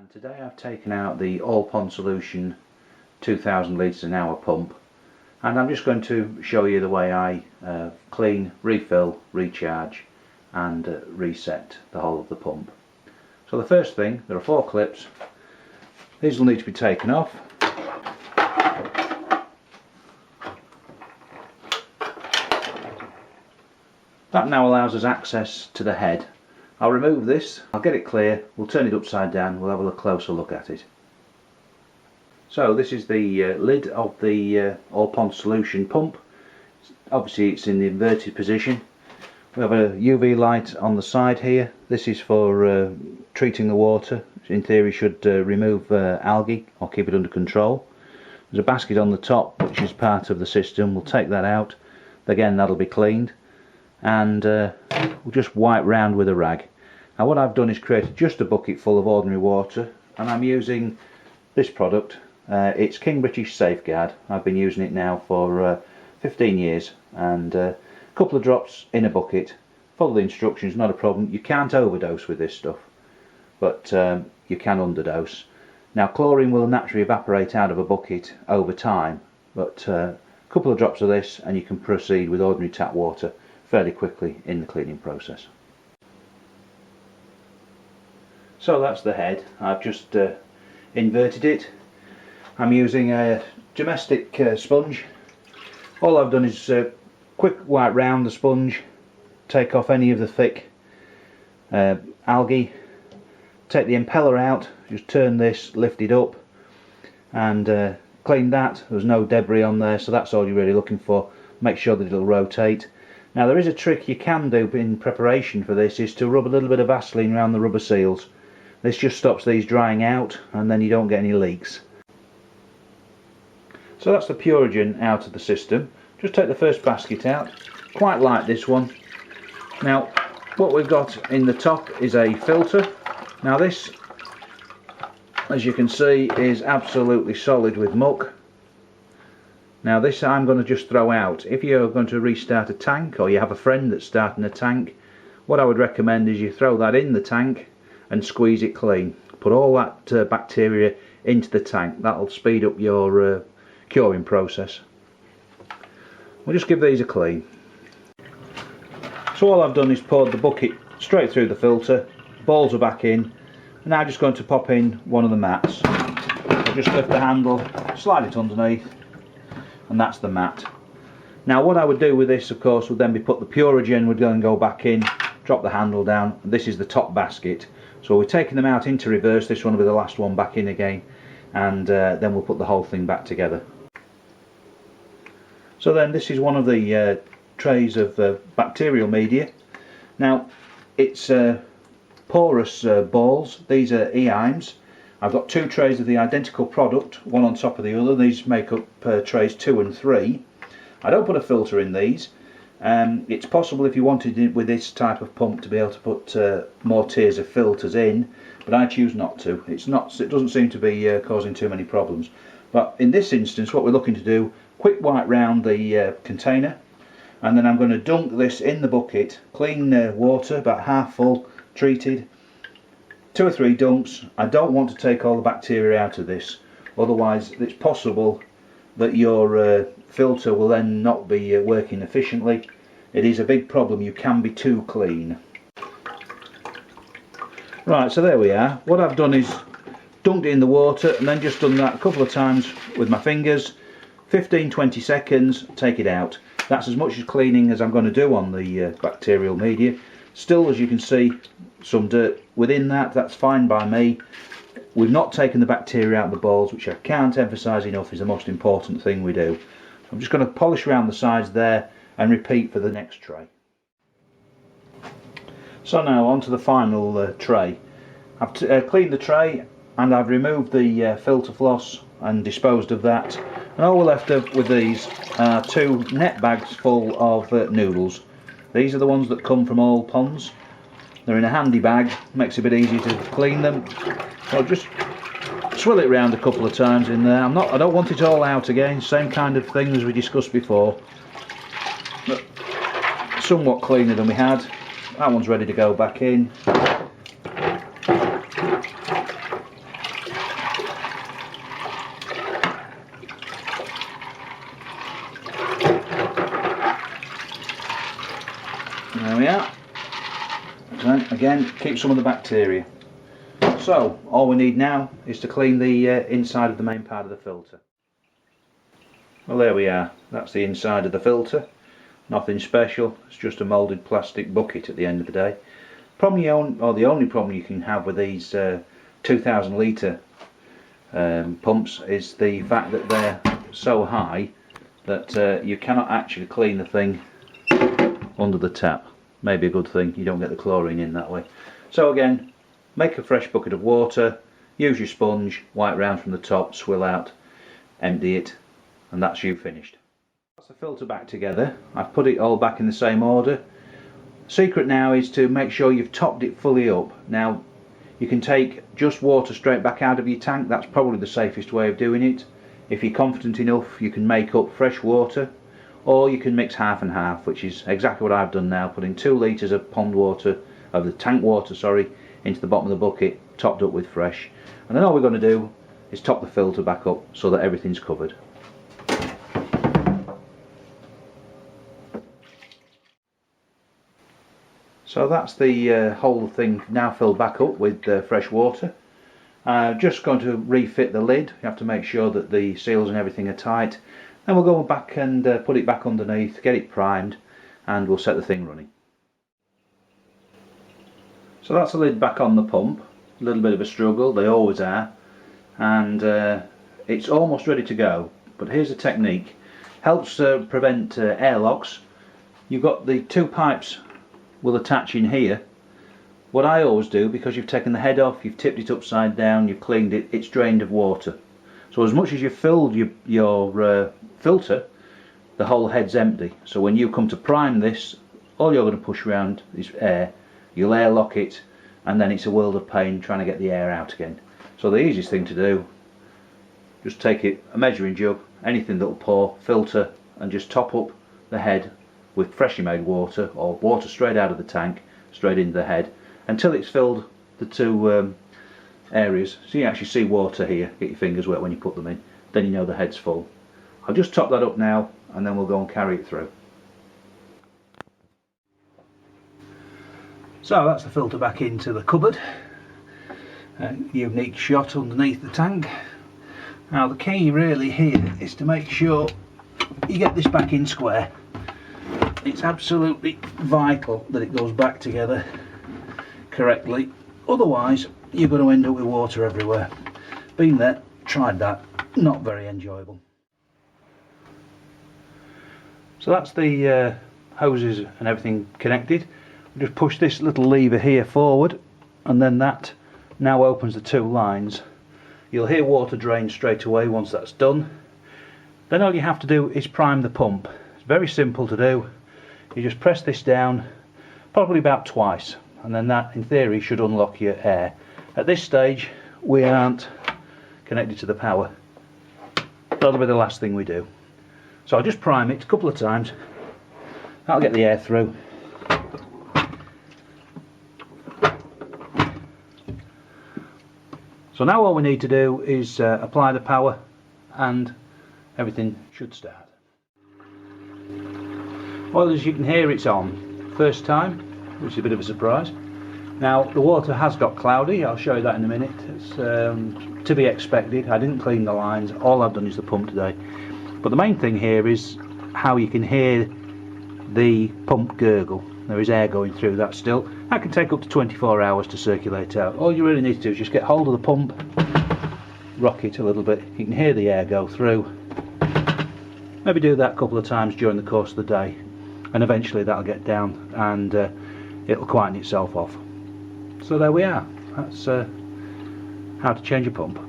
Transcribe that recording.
And today I've taken out the All Pond Solution 2000 litres an hour pump, and I'm just going to show you the way I clean, refill, recharge and reset the whole of the pump. So the first thing, there are 4 clips. These will need to be taken off. That now allows us access to the head. I'll remove this, I'll get it clear, we'll turn it upside down, we'll have a closer look at it. So this is the lid of the All Pond Solution pump. Obviously it's in the inverted position. We have a UV light on the side here. This is for treating the water. In theory should remove algae or keep it under control. There's a basket on the top which is part of the system. We'll take that out. Again, that'll be cleaned. And we'll just wipe round with a rag. Now what I've done is created just a bucket full of ordinary water, and I'm using this product. It's King British Safeguard. I've been using it now for 15 years, and a couple of drops in a bucket. Follow the instructions, not a problem. You can't overdose with this stuff, but you can underdose. Now chlorine will naturally evaporate out of a bucket over time, but a couple of drops of this and you can proceed with ordinary tap water fairly quickly in the cleaning process. So that's the head. I've just inverted it. I'm using a domestic sponge. All I've done is quick wipe round the sponge, take off any of the thick algae, take the impeller out, just turn this, lift it up and clean that. There's no debris on there, so that's all you're really looking for. Make sure that it'll rotate. Now there is a trick you can do in preparation for this, is to rub a little bit of Vaseline around the rubber seals. This just stops these drying out and then you don't get any leaks. So that's the Purigen out of the system. Just take the first basket out, quite like this one. Now what we've got in the top is a filter. Now this, as you can see, is absolutely solid with muck. Now this I'm going to just throw out. If you're going to restart a tank, or you have a friend that's starting a tank, what I would recommend is you throw that in the tank and squeeze it clean. Put all that bacteria into the tank. That'll speed up your curing process. We'll just give these a clean. So all I've done is poured the bucket straight through the filter, balls are back in, and now I'm just going to pop in one of the mats. I'll just lift the handle, slide it underneath, and that's the mat. Now what I would do with this, of course, would then be put the Purigen would go back in, drop the handle down. This is the top basket, so we're taking them out into reverse. This one will be the last one back in again, and then we'll put the whole thing back together. So then this is one of the trays of bacterial media. Now it's porous balls. These are EIMs. I've got 2 trays of the identical product, one on top of the other. These make up trays 2 and 3. I don't put a filter in these. It's possible, if you wanted it with this type of pump, to be able to put more tiers of filters in, but I choose not to. It doesn't seem to be causing too many problems. But in this instance, what we're looking to do, quick wipe round the container, and then I'm going to dunk this in the bucket, clean water, about half full, treated. 2 or 3 dunks. I don't want to take all the bacteria out of this, otherwise it's possible that your filter will then not be working efficiently. It is a big problem, you can be too clean. Right, so there we are. What I've done is dunked it in the water and then just done that a couple of times with my fingers. 15-20 seconds, take it out. That's as much as cleaning as I'm going to do on the bacterial media. Still, as you can see, some dirt within that. That's fine by me. We've not taken the bacteria out of the balls, which I can't emphasise enough is the most important thing we do. So I'm just going to polish around the sides there and repeat for the next tray. So now on to the final tray. I've cleaned the tray and I've removed the filter floss and disposed of that. And all we're left with these are 2 net bags full of noodles. These are the ones that come from All Ponds. They're in a handy bag, makes it a bit easier to clean them. I'll just swill it around a couple of times in there. I don't want it all out again, same kind of thing as we discussed before. But somewhat cleaner than we had. That one's ready to go back in. again, keep some of the bacteria. So all we need now is to clean the inside of the main part of the filter. Well, there we are, that's the inside of the filter. Nothing special, it's just a moulded plastic bucket at the end of the day. The only problem you can have with these 2000 litre pumps is the fact that they're so high that you cannot actually clean the thing under the tap. Maybe a good thing, you don't get the chlorine in that way. So again, make a fresh bucket of water, use your sponge, wipe round from the top, swill out, empty it, and that's you finished. That's the filter back together. I've put it all back in the same order. Secret now is to make sure you've topped it fully up. Now you can take just water straight back out of your tank, that's probably the safest way of doing it. If you're confident enough, you can make up fresh water, or you can mix half and half, which is exactly what I've done now, putting 2 litres of pond water, of the tank water sorry, into the bottom of the bucket, topped up with fresh. And then all we're going to do is top the filter back up so that everything's covered. So that's the whole thing now filled back up with fresh water. Just going to refit the lid. You have to make sure that the seals and everything are tight. Then we'll go back and put it back underneath, get it primed, and we'll set the thing running. So that's the lid back on the pump. A little bit of a struggle, they always are, and it's almost ready to go. But here's a technique. Helps prevent airlocks. You've got the 2 pipes will attach in here. What I always do, because you've taken the head off, you've tipped it upside down, you've cleaned it, it's drained of water. So as much as you've filled your filter, the whole head's empty. So when you come to prime this, all you're going to push around is air. You'll airlock it, and then it's a world of pain trying to get the air out again. So the easiest thing to do, just take a measuring jug, anything that will pour, filter, and just top up the head with freshly made water, or water straight out of the tank, straight into the head, until it's filled the 2 areas. So you actually see water here, get your fingers wet when you put them in, then you know the head's full. I'll just top that up now, and then we'll go and carry it through. So that's the filter back into the cupboard. Unique shot underneath the tank. Now the key really here is to make sure you get this back in square. It's absolutely vital that it goes back together correctly, otherwise you're going to end up with water everywhere. Been there, tried that, not very enjoyable. So that's the hoses and everything connected. Just push this little lever here forward, and then that now opens the 2 lines. You'll hear water drain straight away once that's done. Then all you have to do is prime the pump. It's very simple to do. You just press this down probably about twice, and then that in theory should unlock your air. At this stage we aren't connected to the power. That'll be the last thing we do. So I'll just prime it a couple of times. That'll get the air through. So now all we need to do is apply the power, and everything should start. Well, as you can hear, it's on. First time, which is a bit of a surprise. Now the water has got cloudy, I'll show you that in a minute. It's to be expected. I didn't clean the lines, all I've done is the pump today. But the main thing here is how you can hear the pump gurgle. There is air going through that still. That can take up to 24 hours to circulate out. All you really need to do is just get hold of the pump, rock it a little bit, you can hear the air go through. Maybe do that a couple of times during the course of the day, and eventually that'll get down and it'll quieten itself off. So there we are. That's how to change a pump.